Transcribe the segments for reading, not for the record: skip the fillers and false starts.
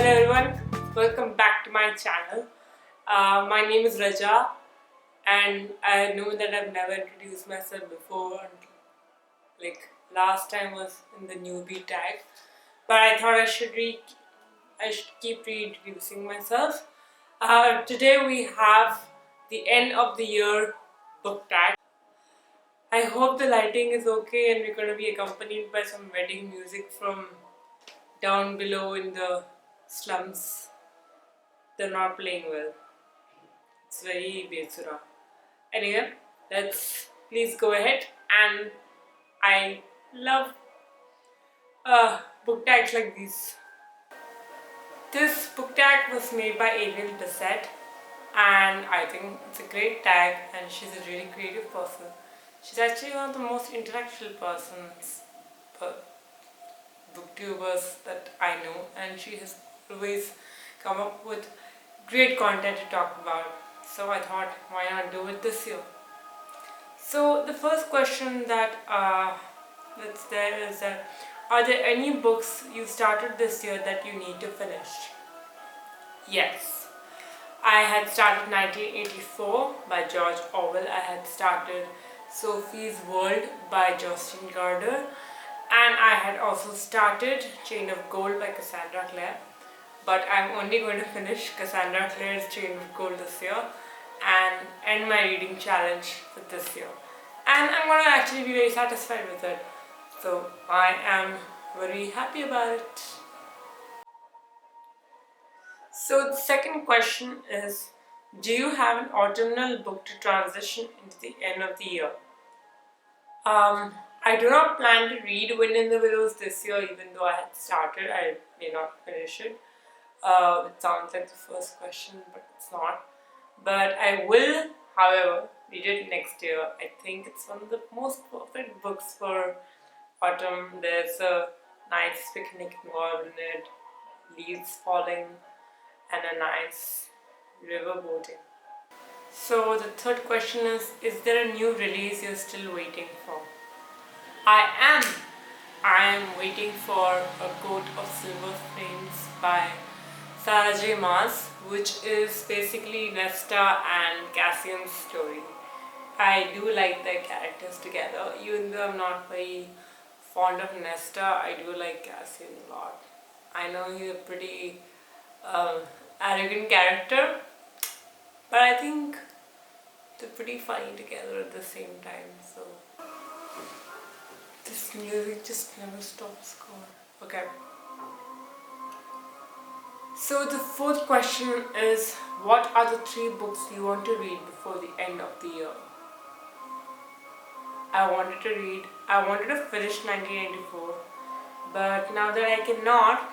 Hello everyone, welcome back to my channel. My name is Raja and I know that I've never introduced myself before. Like last time was in the newbie tag, but I thought I should keep reintroducing myself. Today we have the end of the year book tag. I hope the lighting is okay and we're going to be accompanied by some wedding music from down below in the slums. They're not playing well. It's very Betsura. Anyway, let's please go ahead. And I love book tags like these. This book tag was made by Ariel Bissett, and I think it's a great tag, and she's a really creative person. She's actually one of the most intellectual booktubers that I know, and she has always come up with great content to talk about. So I thought, why not do it this year? So the first question that's there is that, are there any books you started this year that you need to finish? Yes. I had started 1984 by George Orwell. I had started Sophie's World by Jocelyn Gardner. And I had also started Chain of Gold by Cassandra Clare. But I'm only going to finish Cassandra Clare's Chain of Gold this year and end my reading challenge for this year. And I'm going to actually be very satisfied with it. So I am very happy about it. So the second question is, do you have an autumnal book to transition into the end of the year? I do not plan to read Wind in the Willows this year, even though I had started. I may not finish it. It sounds like the first question, but it's not. But I will, however, read it next year. I think it's one of the most perfect books for autumn. There's a nice picnic involved in it, leaves falling, and a nice river boating. So the third question is there a new release you're still waiting for? I am waiting for A Coat of Silver Flames by Sarah J. Maas, which is basically Nesta and Cassian's story. I do like their characters together. Even though I'm not very fond of Nesta, I do like Cassian a lot. I know he's a pretty arrogant character, but I think they're pretty funny together at the same time. So this music just never stops going. Okay. So the fourth question is, what are the 3 books you want to read before the end of the year? I wanted to finish 1984, but now that I cannot,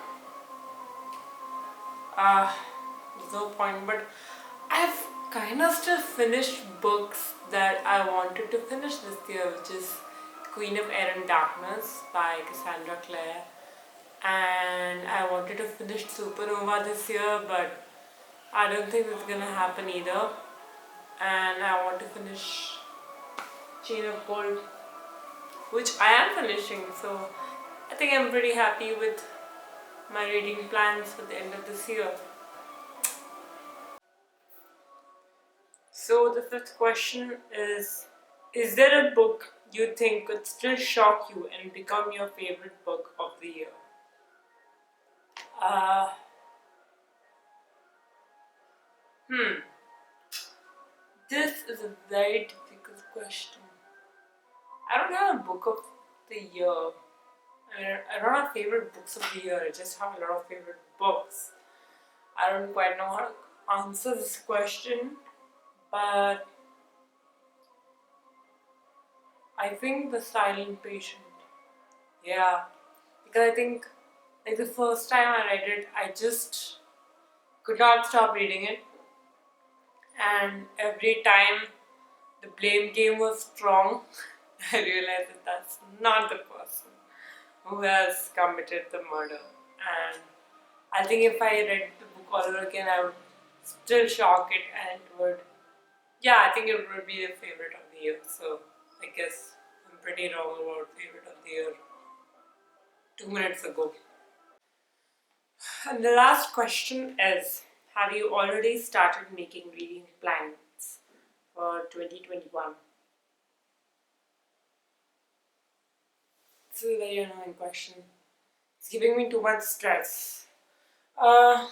there's no point. But I've kind of still finished books that I wanted to finish this year, which is Queen of Air and Darkness by Cassandra Clare. And I wanted to finish Supernova this year, but I don't think it's gonna happen either. And I want to finish Chain of Gold, which I am finishing, so I think I'm pretty happy with my reading plans for the end of this year. So the fifth question is there a book you think could still shock you and become your favorite book of the year? This is a very difficult question. I don't have a book of the year. I don't have favorite books of the year. I just have a lot of favorite books. I don't quite know how to answer this question, but I think The Silent Patient. Yeah, because I think like the first time I read it, I just could not stop reading it, and every time the blame game was strong, I realized that that's not the person who has committed the murder. And I think if I read the book all over again, I would still shock it, and it would, I think it would be the favorite of the year. So I guess I'm pretty wrong about favorite of the year 2 minutes ago. And the last question is, have you already started making reading plans for 2021? This is a very annoying question. It's giving me too much stress. Uh,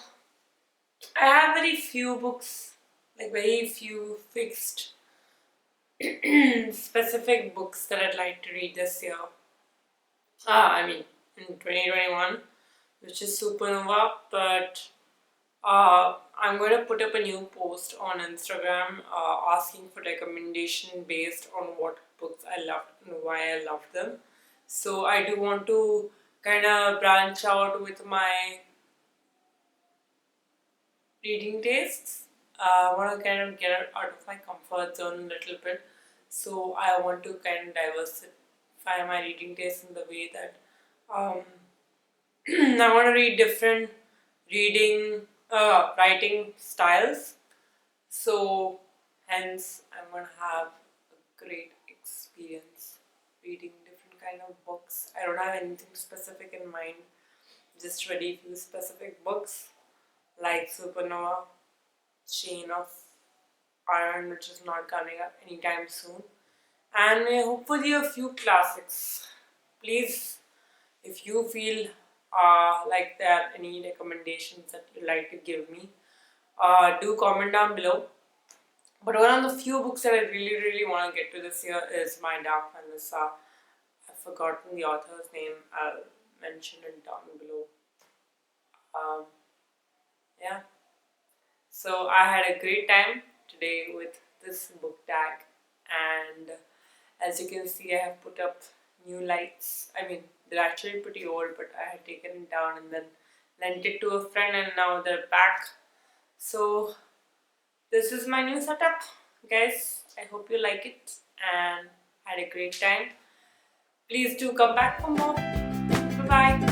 I have very few books, like very few fixed specific books that I'd like to read this year. In 2021, which is Supernova, but I'm going to put up a new post on Instagram asking for recommendation based on what books I loved and why I loved them. So I do want to kind of branch out with my reading tastes. I want to kind of get out of my comfort zone a little bit. So I want to kind of diversify my reading tastes in the way that um, I want to read different writing styles. So hence I'm going to have a great experience reading different kind of books. I don't have anything specific in mind, just very few specific books like Supernova, Chain of Iron, which is not coming up anytime soon, and hopefully a few classics. Please, if you feel like there are any recommendations that you'd like to give me, do comment down below. But one of the few books that I really, really want to get to this year is My Dark Melissa. I've forgotten the author's name. I'll mention it down below. Um, yeah. So I had a great time today with this book tag, and as you can see, I have put up new lights. They're actually pretty old, but I had taken it down and then lent it to a friend, and now they're back. So this is my new setup, guys. I hope you like it and had a great time. Please do come back for more. Bye bye.